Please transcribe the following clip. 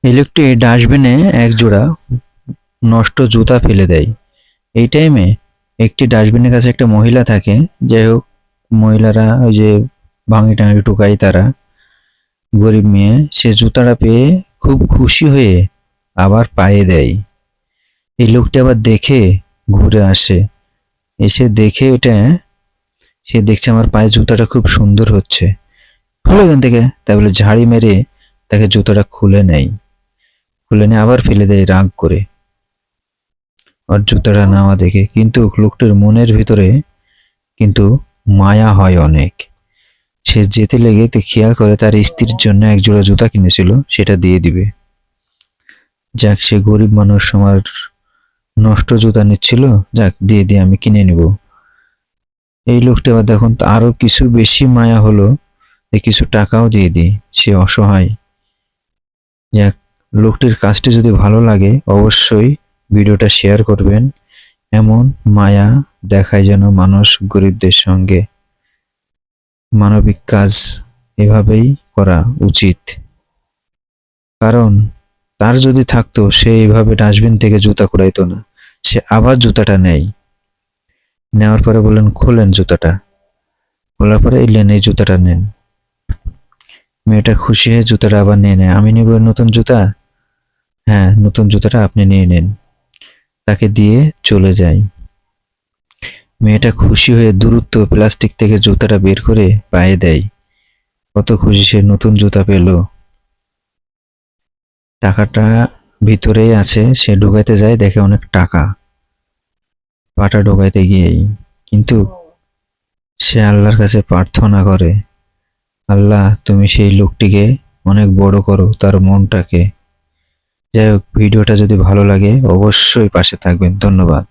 এই লোকটি ডাস্টবিনে এক জোড়া নষ্ট জুতা ফেলে দেয়। এই টাইমে একটি ডাস্টবিনের কাছে একটা মহিলা থাকে। যাই হোক, মহিলারা ওই যে ভাঙি টাঙি টুকাই, তারা গরিব মেয়ে, সে জুতাটা পেয়ে খুব খুশি হয়ে আবার পায়ে দেয়। এই লোকটি আবার দেখে ঘুরে আসে, এসে দেখে এটা, সে দেখছে আমার পায়ে জুতাটা খুব সুন্দর হচ্ছে, খুলে এখান থেকে, তাই বলে ঝাড়ি মেরে তাকে জুতাটা খুলে নেয়। খুলে নিয়ে আবার ফেলে দেয় রাগ করে আর জুতাটা নেওয়া দেখে। কিন্তু লোকটির মনের ভিতরে কিন্তু মায়া হয় অনেক। সে যেতে লেগে খেয়াল করে তার স্ত্রীর জন্য এক জোড়া জুতা কিনেছিল, সেটা দিয়ে দিবে। যাক, সে গরিব মানুষ, আমার নষ্ট জুতা নিচ্ছিল, যাক দিয়ে দিয়ে আমি কিনে নিব। এই লোকটি আবার দেখুন আরো কিছু বেশি মায়া হলো, কিছু টাকাও দিয়ে দিই, সে অসহায়। যাক, লোকটির কাজটি যদি ভালো লাগে অবশ্যই ভিডিওটা শেয়ার করবেন। এমন মায়া দেখায় যেন মানুষ গরিবদের সঙ্গে। মানবিক কাজ এভাবেই করা উচিত। কারণ তার যদি থাকতো, সে এইভাবে ডাস্টবিন থেকে জুতা কুড়াইতো না, সে আবার জুতাটা নেয়। নেওয়ার পরে বললেন খোলেন জুতাটা, খোলার পরে এলেন এই জুতাটা নেন। মেয়েটা খুশি হয়ে জুতাটা আবার নিয়ে নেয়। আমি নিব নতুন জুতা? হ্যাঁ, নতুন জুতাটা আপনি নিয়ে নেন, তাকে দিয়ে চলে যায়। মেয়েটা খুশি হয়ে দ্রুত প্লাস্টিক থেকে জুতাটা বের করে পায়ে দেয়। কত খুশি, সে নতুন জুতা পেল। টাকাটা ভিতরেই আছে, সে ঢুকাইতে যায়, দেখে অনেক টাকা। পাটা ঢোকাইতে গিয়েই কিন্তু সে আল্লাহর কাছে প্রার্থনা করে, আল্লাহ তুমি সেই লোকটিকে অনেক বড় করো, তার মনটাকে। যাই হোক, ভিডিওটা যদি ভালো লাগে অবশ্যই পাশে থাকবেন। ধন্যবাদ।